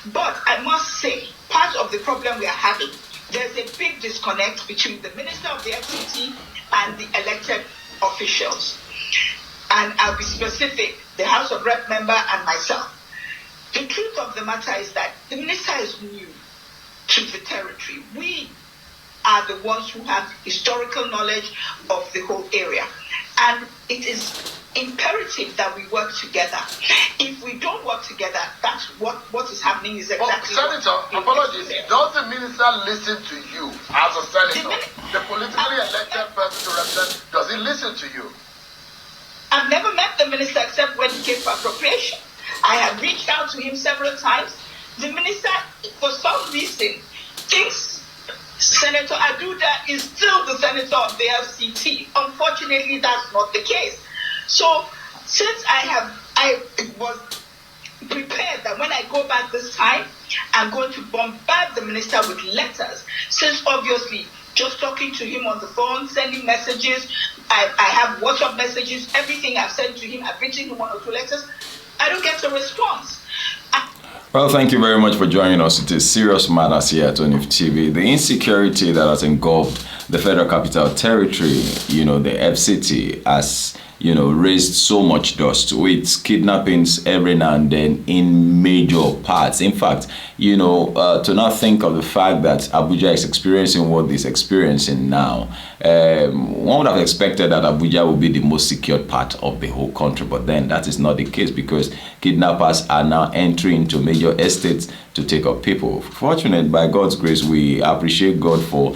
But I must say, part of the problem we are having, there's a big disconnect between the minister of the FCT and the elected officials. And I'll be specific, the House of Rep member and myself. The truth of the matter is that the minister is new to the territory. We are the ones who have historical knowledge of the whole area. And it is imperative that we work together. If we don't work together, that's what is happening is exactly. Well, Senator, apologies. Does the minister listen to you as a senator? The politically elected person to represent, does he listen to you? I've never met the minister except when he came for appropriation. I have reached out to him several times. The minister, for some reason, thinks Senator Aduda is still the senator of the FCT. Unfortunately, that's not the case. So, since I was prepared that when I go back this time, I'm going to bombard the minister with letters, since obviously just talking to him on the phone, sending messages, I have WhatsApp messages, everything I've sent to him, I've written him 1 or 2 letters, I don't get a response. Well, thank you very much for joining us. It is serious matters here at ONIF TV. The insecurity that has engulfed the Federal Capital Territory, the FCT, has raised so much dust with kidnappings every now and then in major parts. In fact, to not think of the fact that Abuja is experiencing what it's experiencing now, one would have expected that Abuja would be the most secured part of the whole country, but then that is not the case because kidnappers are now entering into major estates to take up people. Fortunate, by God's grace, we appreciate God for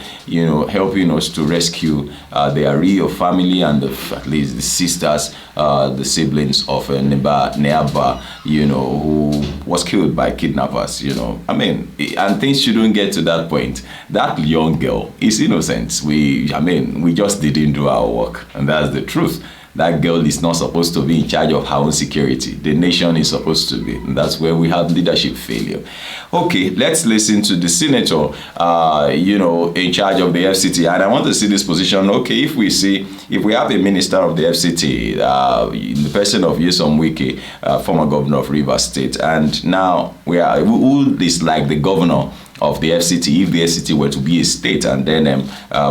helping us to rescue the real family and at least the sisters, the siblings of Neaba, who was killed by kidnappers. And things shouldn't get to that point. That young girl is innocent. We just didn't do our work, and that's the truth. That girl is not supposed to be in charge of her own security. The nation is supposed to be. And that's where we have leadership failure. Okay, let's listen to the senator, in charge of the FCT. And I want to see this position. Okay, if we have a minister of the FCT, in the person of Nyesom Wike, former governor of Rivers State, and now who is like the governor of the FCT, if the FCT were to be a state, and then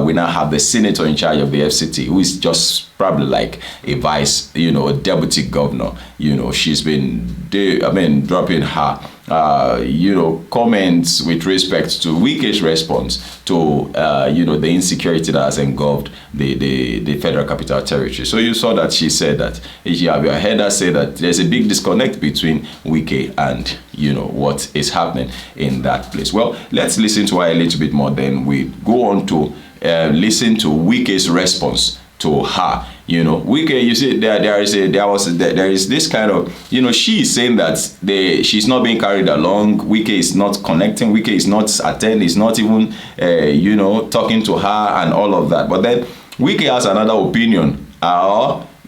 we now have the senator in charge of the FCT, who is just probably like a vice, a deputy governor. She's been, dropping her, comments with respect to Wike's response to, the insecurity that has engulfed the Federal Capital Territory. So you saw that she said that, you heard her say that there's a big disconnect between Wike and, what is happening in that place. Well, let's listen to her a little bit more, then we go on to listen to Wike's response to her. Wike, you see, there is this kind of, she is saying that she's not being carried along. Wike is not connecting. Wike is not attending. Is not even, talking to her and all of that. But then Wike has another opinion.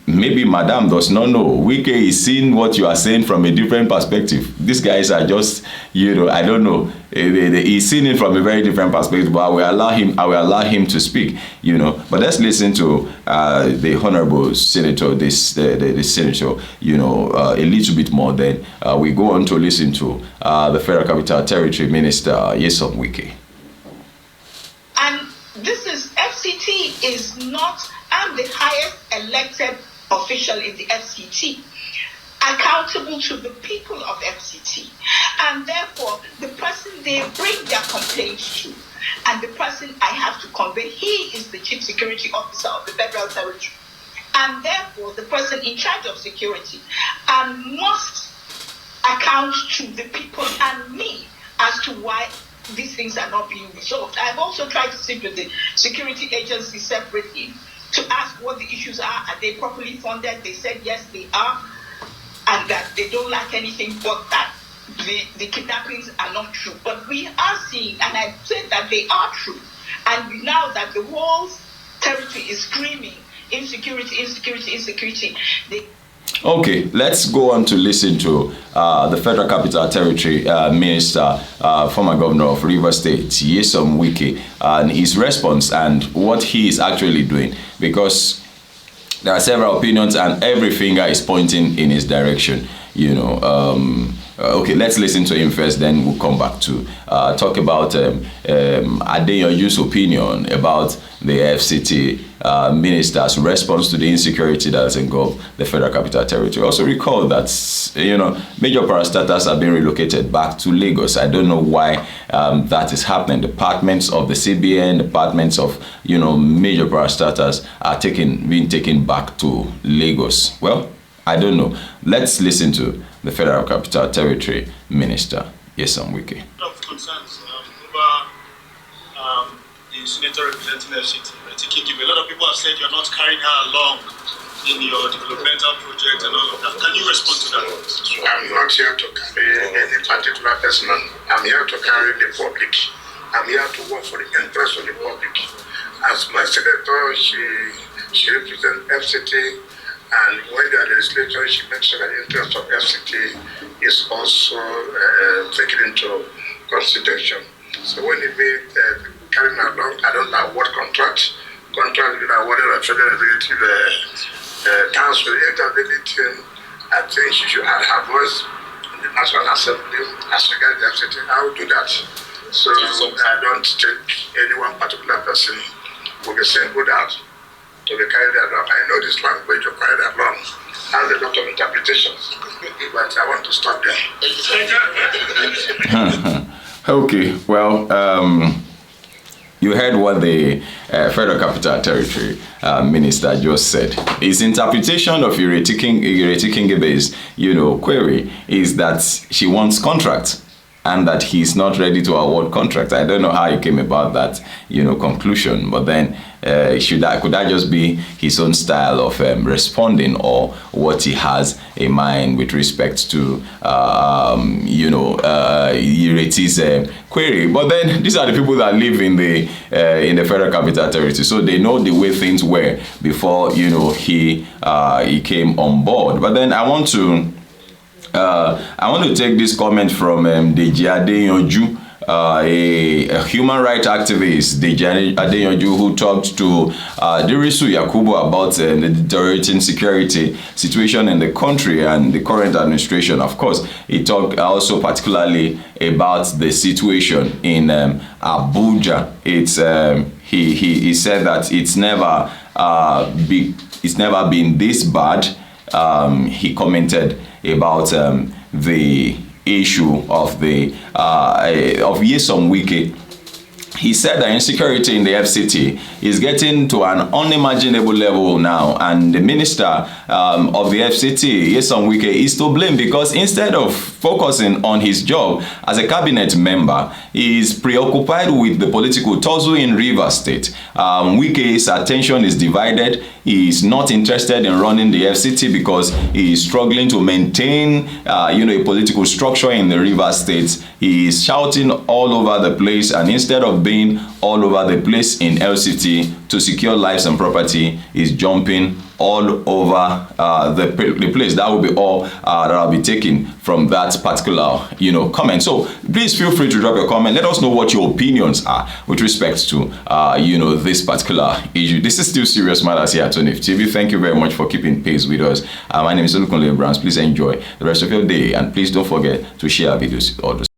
Maybe Madam does not know. Wike is seeing what you are saying from a different perspective. These guys are just, I don't know. He's seeing it from a very different perspective, but I will allow him to speak, But let's listen to the Honorable Senator, the Senator, a little bit more. Then we go on to listen to the Federal Capital Territory Minister, Nyesom Wike. And this is, FCT is not, I'm the highest elected official in the FCT, accountable to the people of FCT, and therefore the person they bring their complaints to, and the person I have to convey, he is the chief security officer of the Federal Territory, and therefore the person in charge of security, and must account to the people and me as to why these things are not being resolved. I've also tried to sit with the security agency separately to ask what the issues are they properly funded. They said yes, they are, and that they don't lack anything, but that the kidnappings are not true. But we are seeing, and I said that they are true, and now that the whole territory is screaming insecurity, insecurity, insecurity. Okay, let's go on to listen to the Federal Capital Territory Minister, former governor of Rivers State, Nyesom Wike, and his response and what he is actually doing, because there are several opinions and every finger is pointing in his direction. Okay, let's listen to him first, then we'll come back to talk about Adeyanju's opinion about the FCT minister's response to the insecurity that has engulfed the Federal Capital Territory. Also recall that, major parastatals have been relocated back to Lagos. I don't know why that is happening. Departments of the CBN, departments of, major parastatals are being taken back to Lagos. Well, I don't know. Let's listen to the Federal Capital Territory Minister, Nyesom Wike. Of concerns over the senator representing FCT, Kingibe. A lot of people have said you're not carrying her along in your developmental project and all of that. Can you respond to that? I'm not here to carry any particular person. I'm here to carry the public. I'm here to work for the interest of the public. As my senator, she represents FCT. And when the legislature, she makes sure that the interest of FCT is also taken into consideration. So when it be carrying along, I don't know what contract is awarded a federal executive council anything, I think she should have her voice in the National Assembly as regards the FCT. I will do that. So I don't think any one particular person will be singled out to be carried along. I know this language of carried along has a lot of interpretations, but I want to stop there. Okay, well, you heard what the Federal Capital Territory Minister just said. His interpretation of Ireti Kingibe's, query is that she wants contract and that he's not ready to award contract. I don't know how he came about that, conclusion, but then could that just be his own style of responding, or what he has in mind with respect to Ireti's query? But then these are the people that live in the Federal Capital Territory, so they know the way things were before he came on board. But then I want to take this comment from Deji Adeyanju, a human rights activist, Deji Adeyanju, who talked to Dirisu Yakubu about the deteriorating security situation in the country and the current administration. Of course, he talked also particularly about the situation in Abuja. It's he said that it's never been this bad. He commented about the issue of Nyesom Wike. He said that insecurity in the FCT is getting to an unimaginable level now, and the minister of the FCT, Nyesom Wike, is to blame, because instead of focusing on his job as a cabinet member, he is preoccupied with the political tussle in Rivers State. Wike's attention is divided. He is not interested in running the FCT because he is struggling to maintain a political structure in the Rivers State. He is shouting all over the place, and instead of being all over the place in LCT to secure lives and property, is jumping all over the place. That will be all that I'll be taking from that particular comment. So please feel free to drop your comment. Let us know what your opinions are with respect to this particular issue. This is still Serious Matters here at UNIF TV. Thank you very much for keeping pace with us. My name is Olukunle Brands. Please enjoy the rest of your day, and please don't forget to share our videos with others.